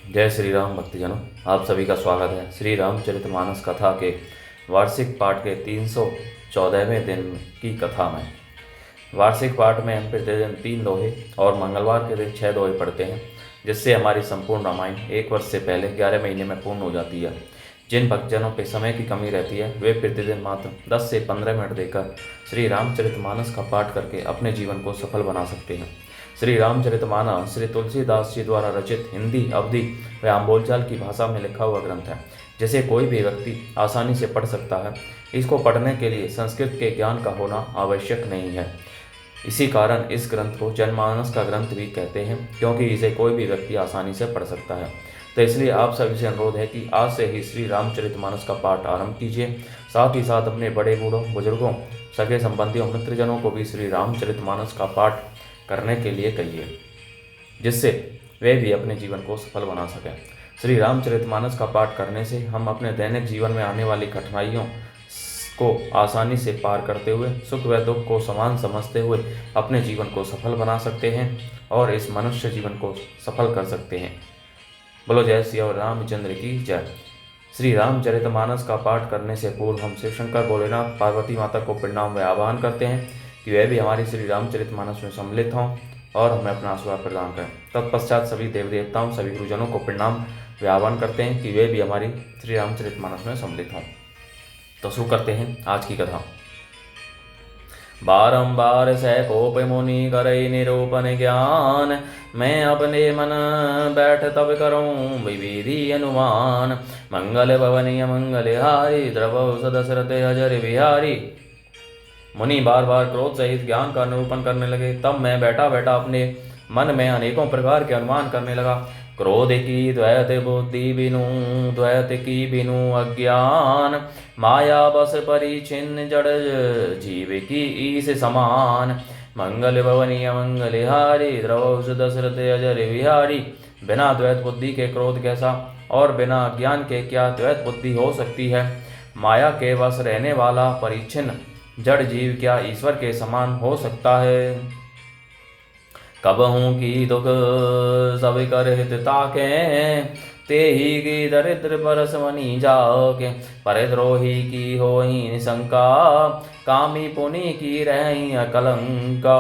जय श्री राम भक्तजनों, आप सभी का स्वागत है श्री रामचरितमानस कथा के वार्षिक पाठ के 314वें दिन की कथा में। वार्षिक पाठ में हम प्रतिदिन 3 दोहे और मंगलवार के दिन 6 दोहे पढ़ते हैं, जिससे हमारी संपूर्ण रामायण 1 वर्ष से पहले 11 महीने में पूर्ण हो जाती है। जिन भक्तजनों पे समय की कमी रहती है वे प्रतिदिन मात्र 10 से 15 मिनट देकर श्री रामचरितमानस का पाठ करके अपने जीवन को सफल बना सकते हैं। श्री रामचरितमानस श्री तुलसीदास जी द्वारा रचित हिंदी, अवधी व बोलचाल की भाषा में लिखा हुआ ग्रंथ है, जिसे कोई भी व्यक्ति आसानी से पढ़ सकता है। इसको पढ़ने के लिए संस्कृत के ज्ञान का होना आवश्यक नहीं है। इसी कारण इस ग्रंथ को जनमानस का ग्रंथ भी कहते हैं, क्योंकि इसे कोई भी व्यक्ति आसानी से पढ़ सकता है। तो इसलिए आप सभी से अनुरोध है कि आज से ही श्री रामचरितमानस का पाठ आरंभ कीजिए। साथ ही साथ अपने बड़े बूढ़ों, बुजुर्गों, सगे संबंधियों, मित्रजनों को भी श्री रामचरितमानस का पाठ करने के लिए कहिए, जिससे वे भी अपने जीवन को सफल बना सकें। श्री रामचरितमानस का पाठ करने से हम अपने दैनिक जीवन में आने वाली कठिनाइयों को आसानी से पार करते हुए, सुख व दुख को समान समझते हुए अपने जीवन को सफल बना सकते हैं और इस मनुष्य जीवन को सफल कर सकते हैं। बोलो जय श्री रामचंद्र की जय। श्री रामचरितमानस का पाठ करने से पूर्व हम शिव शंकर, भोलेनाथ, पार्वती माता को प्रणाम व आह्वान करते हैं कि वे भी हमारी श्री रामचरितमानस में सम्मिलित हों और हमें अपना आशीर्वाद प्रदान करें। तत्पश्चात सभी देव देवताओं, सभी गुरुजनों को प्रणाम व आह्वान करते हैं कि वे भी हमारी श्री रामचरितमानस में सम्मिलित हों। तो शुरू करते हैं आज की कथा। बारंबार सैकोप मुनि करई निरूपण ज्ञान, मैं अपने मन बैठ तब करूं विविधि अनुमान। मंगल भवनीय मंगलहारी, द्रवौ सदशरथ अजर बिहारी। मुनि बार बार क्रोध सहित ज्ञान का निरूपण करने लगे। तब मैं बैठा बैठा अपने मन में अनेकों प्रकार के अनुमान करने लगा। क्रोध की द्वैत बुद्धि बिनु, द्वैत की बिनु अज्ञान। माया बस परिचिन्न जड़ जीव की ईस समान। मंगल भवनीय मंगलहारी, द्रवौ दशरथ अजर विहारी। बिना द्वैत बुद्धि के क्रोध कैसा और बिना ज्ञान के क्या द्वैत बुद्धि हो सकती है। माया के वश रहने वाला परिचिन्न जड़ जीव क्या ईश्वर के समान हो सकता है। कबहू की दुख सब कर हित ताके, ते ही की दरिद्र परस मनी जाके। परद्रोही की होई निशंका, कामी पुनि की रही कलंका।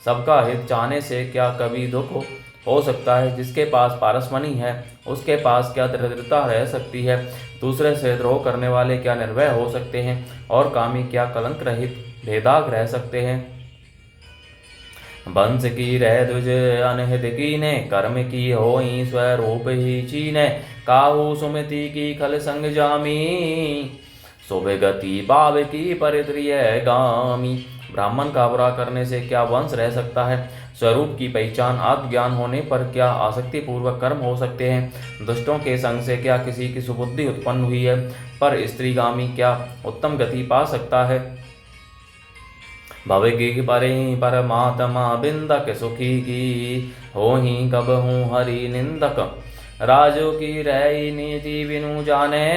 सबका हित चाहने से क्या कभी दुख हो सकता है। जिसके पास पारसमणि है उसके पास क्या दरिद्रता रह सकती है। दूसरे से द्रोह करने वाले क्या निर्भय हो सकते हैं और कामी क्या कलंक रहित बेदाग रह सकते हैं। वंश की रह द्विज अनहित कीने, कर्म की होई स्वरूप ही चीने। काहू सुमति की खल संग जामी, शुभ गति पाव की परित्रिय गामी। ब्राह्मण का बुरा करने से क्या वंश रह सकता है। स्वरूप की पहचान आत्मज्ञान होने पर क्या आसक्ति पूर्वक कर्म हो सकते हैं। दुष्टों के संग से क्या किसी की सुबुद्धि उत्पन्न हुई है, पर स्त्रीगामी क्या उत्तम गति पा सकता है। भव की परे परमात्मा बिंदक, सुखी की होहि कब हूँ हरि निंदक। राजो की रही नीति बिनु जाने,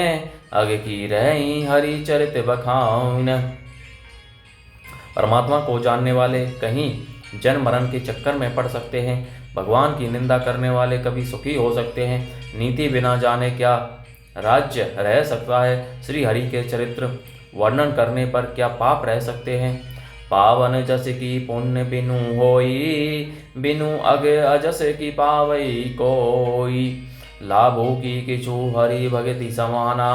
अग की रही हरि चरित बखान। परमात्मा को जानने वाले कहीं जन्म मरण के चक्कर में पड़ सकते हैं। भगवान की निंदा करने वाले कभी सुखी हो सकते हैं। नीति बिना जाने क्या राज्य रह सकता है। श्री हरि के चरित्र वर्णन करने पर क्या पाप रह सकते हैं। पावन जस की पुण्य बिनु होई, बिनु अग अजस की पावई कोई। लाभो की किछु हरि भगति समाना,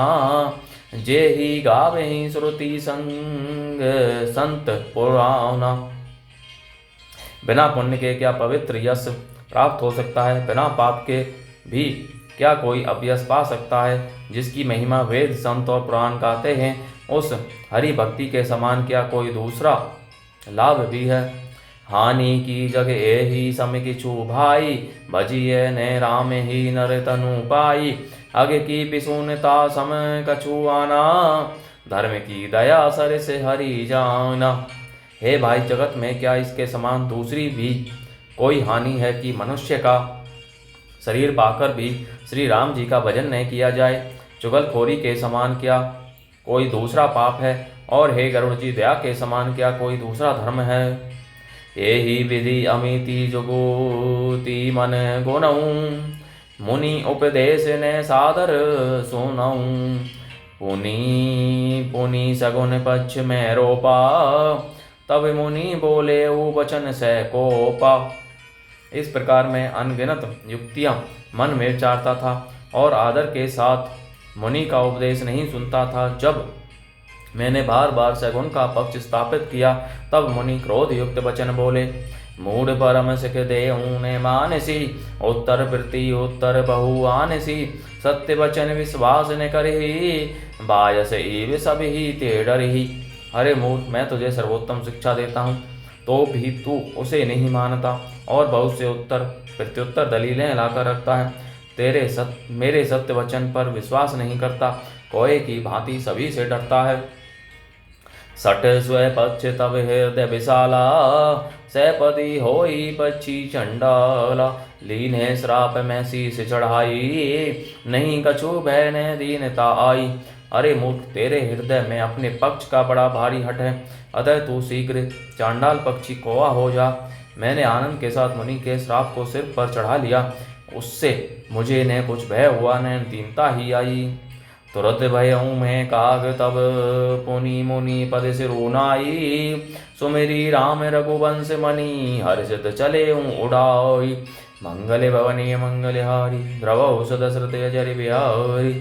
जे ही गावे श्रुति संग संत पुराना। बिना पुण्य के क्या पवित्र यश प्राप्त हो सकता है। बिना पाप के भी क्या कोई अपयश पा सकता है। जिसकी महिमा वेद, संत और पुराण गाते हैं, उस हरि भक्ति के समान क्या कोई दूसरा लाभ भी है। हानि की जग एहि सम किछु भाई, भजिए ने राम ही नर तनु पाई। अग की पिसुनता सम कछु आना, धर्म की दया सर से हरि जाना। हे भाई, जगत में क्या इसके समान दूसरी भी कोई हानि है कि मनुष्य का शरीर पाकर भी श्री राम जी का भजन नहीं किया जाए। चुगलखोरी के समान क्या कोई दूसरा पाप है, और हे गरुड़ जी, दया के समान क्या कोई दूसरा धर्म है। यही विधि अमिति जुगुति मन गुणऊ, मुनि उपदेश ने सादर सुनऊं, पुनि पुनि सगुन पक्ष में रोपा, तब मुनि बोले ऊ वचन से कोपा। इस प्रकार मैं अनगिनत युक्तियां मन में विचारता था और आदर के साथ मुनि का उपदेश नहीं सुनता था। जब मैंने बार बार सगुन का पक्ष स्थापित किया, तब मुनि क्रोध युक्त वचन बोले। मूढ़ परम सिख देहूँ ने मानसी, उत्तर प्रति उत्तर बहु आनसी, सत्य वचन विश्वास ने करही, बायस ईव सभी ते डरही। अरे मूर्ख, मैं तुझे सर्वोत्तम शिक्षा देता हूँ तो भी तू उसे नहीं मानता और बहुत से उत्तर प्रत्युत्तर दलीलें लाकर रखता है। मेरे सत्य वचन पर विश्वास नहीं करता, कोए की भांति सभी से डरता है। सठ स्व पक्ष तब हृदय विशाला, सैपदी होई पक्षी चंडाला, लीने श्राप में शीश चढ़ाई, नहीं कछु भय ने दीनता आई। अरे मूर्ख, तेरे हृदय में अपने पक्ष का बड़ा भारी हट है, अतः तू शीघ्र चांडाल पक्षी कौवा हो जा। मैंने आनंद के साथ मुनि के श्राप को सिर पर चढ़ा लिया, उससे मुझे न कुछ भय हुआ न दीनता ही आई। तुरत भयऊँ मैं काग तब पुनि मुनि पद सिरुनाई, सुमेरी राम रघुवंश मणि हर्षित चले उड़ाई, मंगल भवनीय मंगलहारी द्रवौ दशरथ अजर बिहारी।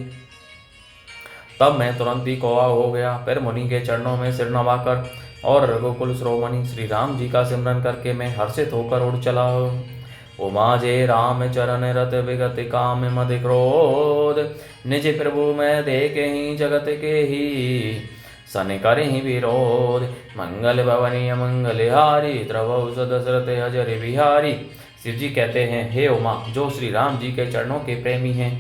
तब मैं तुरंत ही कौवा हो गया, फिर मुनि के चरणों में सिर नवाकर और रघुकुल श्रोमणि श्री राम जी का सिमरन करके मैं हर्षित होकर उड़ चला। उमा जे राम चरण रत विगत काम मद क्रोध, निज प्रभु मैं देखे ही जगत के ही, सन करे ही विरोध, मंगल भवनीय मंगलहारी द्रवौ दशरथ अजर बिहारी। शिव जी कहते हैं, हे उमा, जो श्री राम जी के चरणों के प्रेमी हैं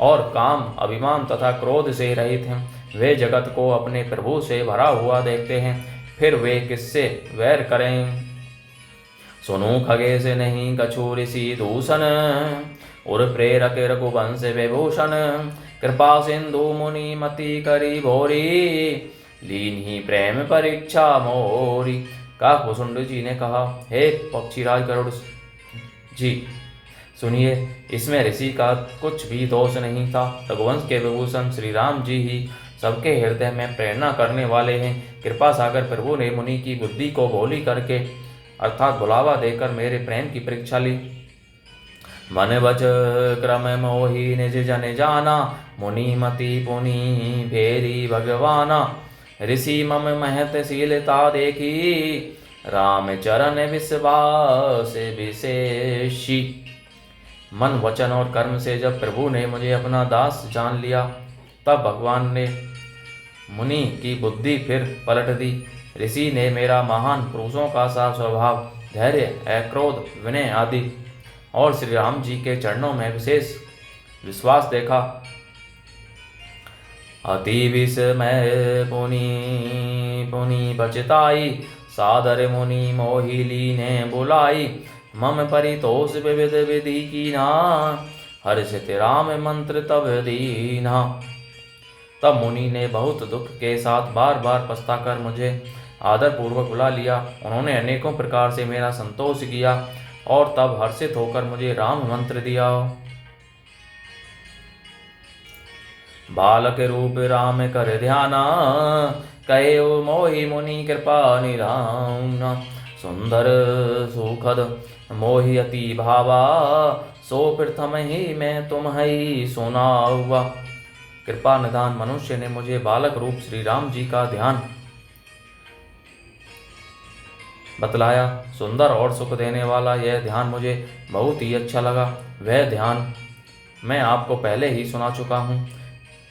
और काम अभिमान तथा क्रोध से रहित हैं, वे जगत को अपने प्रभु से भरा हुआ देखते हैं, फिर वे किससे वैर करें। सुनु खगे से नहीं कछु ऋषि दूषण, उर प्रेरक रघुवंश विभूषण, कृपा सिंधु मुनि मति करी भोरी, लीन ही प्रेम परीक्षा मोरी। काकभूषुंड जी ने कहा, हे पक्षीराज गरुड़ जी, सुनिए, इसमें ऋषि का कुछ भी दोष नहीं था। रघुवंश के विभूषण श्री राम जी ही सबके हृदय में प्रेरणा करने वाले हैं। कृपा सागर प्रभु ने मुनि की बुद्धि को भोली करके अर्थात बुलावा देकर मेरे प्रेम की परीक्षा ली। मन वच क्रम मोहि निज जन जाना, मुनि मति पुनि फेरी भगवाना, ऋषि मम महत शीलता देखी, राम चरण विश्वास विशेषी। मन वचन और कर्म से जब प्रभु ने मुझे अपना दास जान लिया, तब भगवान ने मुनि की बुद्धि फिर पलट दी। ऋषि ने मेरा महान पुरुषों का सा स्वभाव, धैर्य, अक्रोध, विनय आदि और श्री राम जी के चरणों में विशेष विश्वास देखा। अति विस्मय पुनि पुनि बचताई, सादर मुनि मोहि लीने बुलाई, मम परितोष विविध विधि कीना, हर्षित राम मंत्र तब दीना। तब मुनि ने बहुत दुख के साथ बार बार पछताकर मुझे आदर पूर्वक बुला लिया। उन्होंने अनेकों प्रकार से मेरा संतोष किया और तब हर्षित होकर मुझे राम मंत्र दिया। बालक रूप राम कर ध्याना, कहे मोहि मुनि कृपा निधाना, सुंदर सुखद मोहि अति भावा, सो प्रथम ही मैं तुम ही सुनावा। कृपा निधान मनुष्य ने मुझे बालक रूप श्री राम जी का ध्यान बतलाया। सुंदर और सुख देने वाला यह ध्यान मुझे बहुत ही अच्छा लगा। वह ध्यान मैं आपको पहले ही सुना चुका हूँ।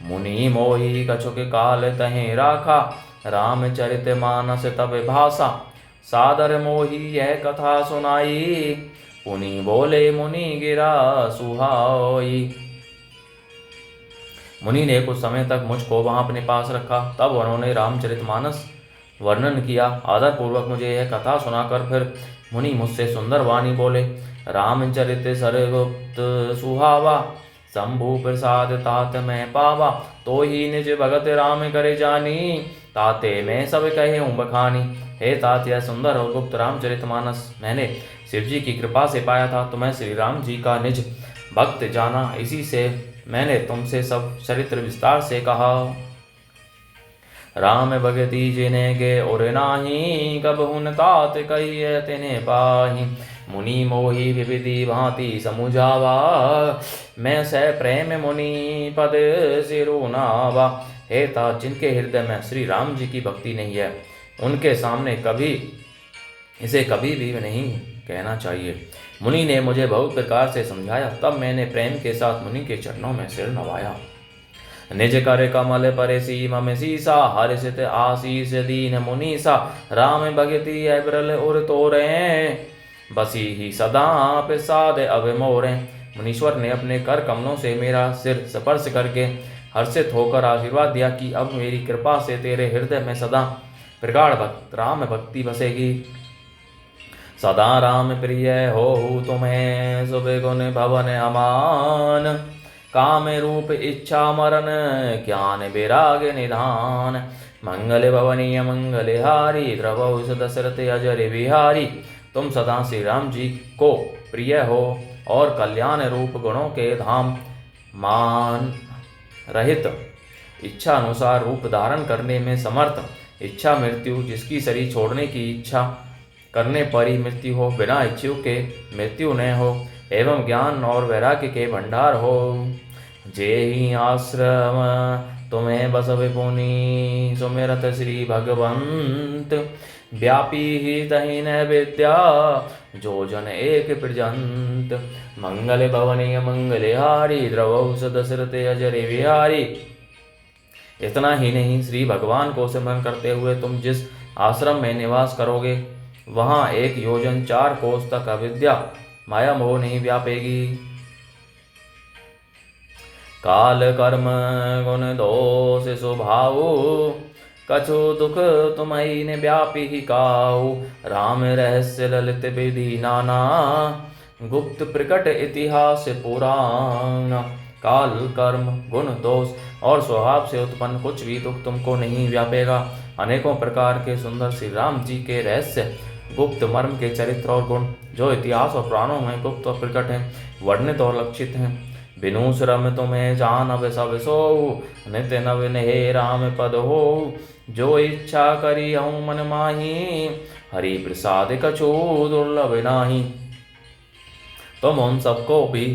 मुनि मोहि कछुक काल तहें राखा, रामचरित मानस तब भाषा, सादर मोहि यह कथा सुनाई, पुनि बोले मुनि गिरा सुहाई। मुनि ने कुछ समय तक मुझको वहां अपने पास रखा। तब उन्होंने रामचरितमानस वर्णन किया। आदर पूर्वक मुझे यह कथा सुनाकर फिर मुनि मुझसे सुंदर वाणी बोले। रामचरित सरगुप्त सुहावा, शंभु प्रसाद तात मैं पावा, तो ही निज भगत राम करे जानी, ताते मैं सब कहे हूँ बखानी। हे तात, यह सुंदर और गुप्त रामचरितमानस मैंने शिव जी की कृपा से पाया था। तुम्हें श्री राम जी का निज भक्त जाना, इसी से मैंने तुमसे सब चरित्र विस्तार से कहा। राम भगति जिने के और नाही, कब हुन तात कहिए तिने पाही। मुनि मोहि विविधि भांति समुझावा, मैं सह प्रेम मुनि पद सिरुनावा। हे तात, जिनके हृदय में श्री राम जी की भक्ति नहीं है, उनके सामने इसे कभी भी नहीं कहना चाहिए। मुनि ने मुझे बहुत प्रकार से समझाया, तब मैंने प्रेम के साथ मुनि के चरणों में सिर नवाया। निज कर कमल पर सीम सीसा, हर्षित आशीष दीन मुनीसा। राम भगति अबरल उर तोरे, बसी ही सदा प्रसाद अब मोरे। मुनीश्वर ने अपने कर कमलों से मेरा सिर स्पर्श करके हर्षित होकर आशीर्वाद दिया कि अब मेरी कृपा से तेरे हृदय में सदा प्रगाढ़ राम भक्ति बसेगी। सदा राम प्रिय हो तुम्हें, शुभ गुण भवन अमान। काम रूप इच्छा मरण, ज्ञान विराग निधान। मंगल भवनीय मंगलहारी, द्रवौ दशरथ अजर बिहारी। तुम सदा श्री राम जी को प्रिय हो और कल्याण रूप गुणों के धाम, मान रहित, इच्छा अनुसार रूप धारण करने में समर्थ, इच्छा मृत्यु, जिसकी शरीर छोड़ने की इच्छा करने पर ही मृत्यु हो, बिना इच्छु के मृत्यु न हो, एवं ज्ञान और वैराग्य के भंडार हो। जे ही आश्रम तुम्हें बसवे पुनि, सुमिरत श्री भगवंत। व्यापी ही तही न विद्या, जो जन एक प्रजंत। मंगल भवनीय मंगलहारी, द्रवौ दशरथ अजर बिहारी। इतना ही नहीं, श्री भगवान को सिमरन करते हुए तुम जिस आश्रम में निवास करोगे, वहाँ 1 योजन 4 कोस तक अविद्या माया मोह नहीं व्यापेगी। काल कर्म गुण दोष स्वभाव, कछु दुख तुम्हि ने व्यापी ही काऊ। राम रहस्य ललित विधि नाना, गुप्त प्रकट इतिहास पुराण। काल कर्म गुण दोष और स्वभाव से उत्पन्न कुछ भी दुख तुमको नहीं व्यापेगा। अनेकों प्रकार के सुंदर श्री राम जी के रहस्य, गुप्त मर्म के चरित्र और गुण, जो इतिहास और पुराणों में गुप्त और प्रकट हैं, वर्णित और लक्षित हैं। बिनु श्रम तुम्हें जानब सब सोऊ, नित्य नवीन हे राम पद हो। जो इच्छा करी हूँ मन माही, हरि प्रसाद कछु दुर्लभ नाही। तुम उन सबको भी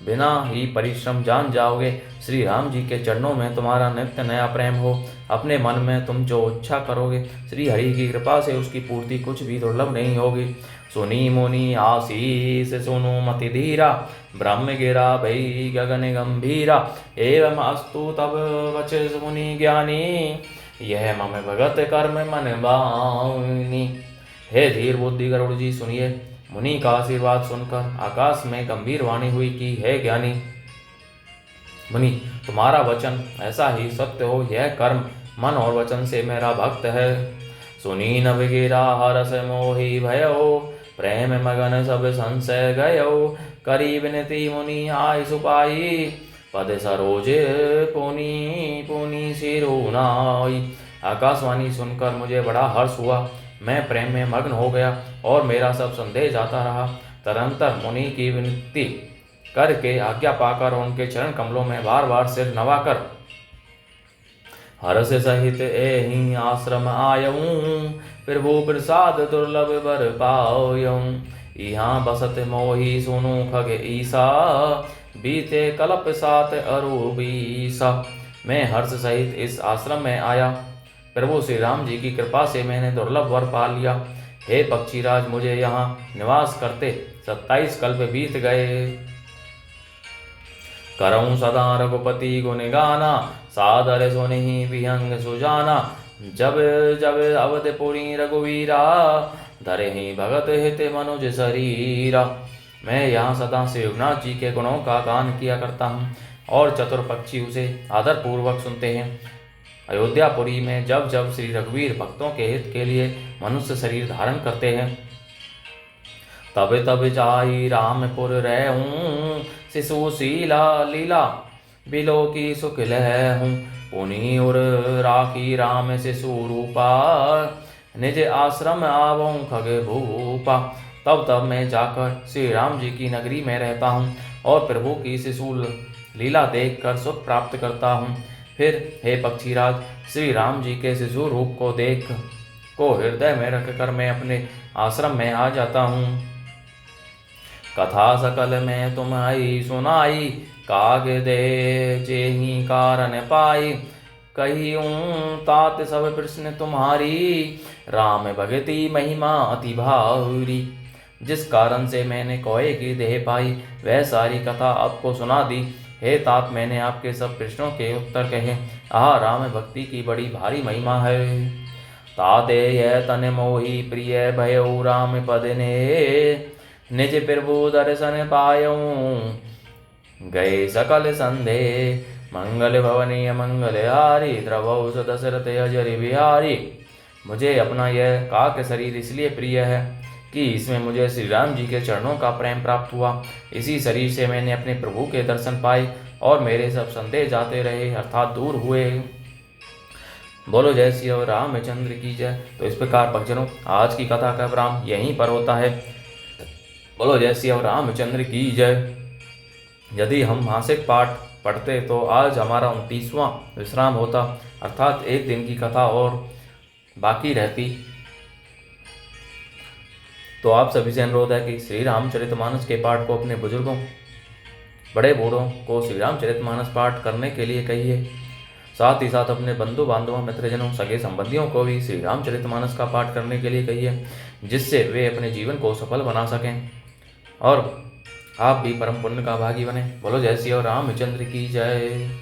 बिना ही परिश्रम जान जाओगे। श्री राम जी के चरणों में तुम्हारा नित्य नया प्रेम हो। अपने मन में तुम जो इच्छा करोगे, श्री हरि की कृपा से उसकी पूर्ति कुछ भी दुर्लभ नहीं होगी। सुनी मुनि आशीष सुनु मति धीरा, ब्रह्म गिरा भई गगन गंभीरा। एवं अस्तु तब वचस मुनि ज्ञानी, यह मम भगत कर्म मन बानी। हे धीर बुद्धि गरुड़ जी, सुनिए। मुनि का आशीर्वाद सुनकर आकाश में गंभीर वाणी हुई कि हे ज्ञानी मुनि, तुम्हारा वचन ऐसा ही सत्य हो। यह कर्म मन और वचन से मेरा भक्त है। सुनी नभ गिरा हरस मोहि भयो, प्रेम मगन सब संशय गयो। करी विनती मुनि आय सुपाई, पद सरोज पुनि पुनि सिरुनाई। आकाशवाणी सुनकर मुझे बड़ा हर्ष हुआ। मैं प्रेम में मग्न हो गया और मेरा सब संदेह जाता रहा। तदंतर मुनि की विनती करके आज्ञा पाकर उनके चरण कमलों में बार बार सिर नवाकर हर्ष सहित एहि आश्रम आयऊं, प्रभु प्रसाद दुर्लभ बर पायऊं। यहाँ बसत मोहि सुनु खग ईसा, बीते कल्प 7 अरु 20। मैं हर्ष सहित इस आश्रम में आया। प्रभु श्री राम जी की कृपा से मैंने दुर्लभ वर पा लिया। हे पक्षीराज, मुझे यहाँ निवास करते 27 कल्प बीत गए। करऊं सदा रघुपति गुण गाना, सादर सुनि विहंग सुजाना। जब जब अवधपुरी रघुवीरा, धरे ही भगत हित मनुज शरीरा। मैं यहाँ सदा श्री रघुनाथ जी के गुणों का गान किया करता हूँ और चतुर पक्षी उसे आदर पूर्वक सुनते हैं। अयोध्यापुरी में जब जब श्री रघुवीर भक्तों के हित के लिए मनुष्य शरीर धारण करते हैं, तब तब जाई रामपुर रहूं। शिशु शीला लीला बिलो की सुख लहूं। पुनि उर राखी राम शिशु रूपा, निज आश्रम आवऊं खग भूपा। तब तब मैं जाकर श्री राम जी की नगरी में रहता हूँ और प्रभु की शिशु लीला देखकर सुख प्राप्त करता हूँ। फिर हे पक्षीराज, श्री राम जी के शिशु रूप को देख को हृदय में रखकर मैं अपने आश्रम में आ जाता हूँ। कथा सकल में तुम आई सुनाई, काग दे जेहि कारण पाई। कहियूं तात सब प्रश्न तुम्हारी, राम भगति महिमा अति भारी। जिस कारण से मैंने कोय की देह पाई, वह सारी कथा आपको सुना दी। हे तात, मैंने आपके सब प्रश्नों के उत्तर कहे। आह, राम भक्ति की बड़ी भारी महिमा है। ताते यह तन मोहि प्रिय भयउ, राम पद ने निज प्रभु दर्शन पायऊं। गए सकल संदेह, मंगल भवनीय मंगल हारी। द्रवौ दशरथ अजर बिहारी। मुझे अपना यह काक शरीर इसलिए प्रिय है कि इसमें मुझे श्री राम जी के चरणों का प्रेम प्राप्त हुआ। इसी शरीर से मैंने अपने प्रभु के दर्शन पाए और मेरे सब संदेह जाते रहे, अर्थात दूर हुए। बोलो जय श्री रामचंद्र की जय। तो इस प्रकार भक्तजनों, आज की कथा का विराम यहीं पर होता है। बोलो जय श्री रामचंद्र की जय। यदि हम मासिक पाठ पढ़ते तो आज हमारा 29वां विश्राम होता, अर्थात एक दिन की कथा और बाकी रहती। तो आप सभी से अनुरोध है कि श्री रामचरितमानस के पाठ को अपने बुजुर्गों, बड़े बूढ़ों को श्री रामचरितमानस पाठ करने के लिए कहिए। साथ ही साथ अपने बंधु बांधवों, मित्रजनों, सगे संबंधियों को भी श्री रामचरितमानस का पाठ करने के लिए कहिए, जिससे वे अपने जीवन को सफल बना सकें और आप भी परम पुण्य का भागी बने। बोलो जय श्री रामचंद्र की जय।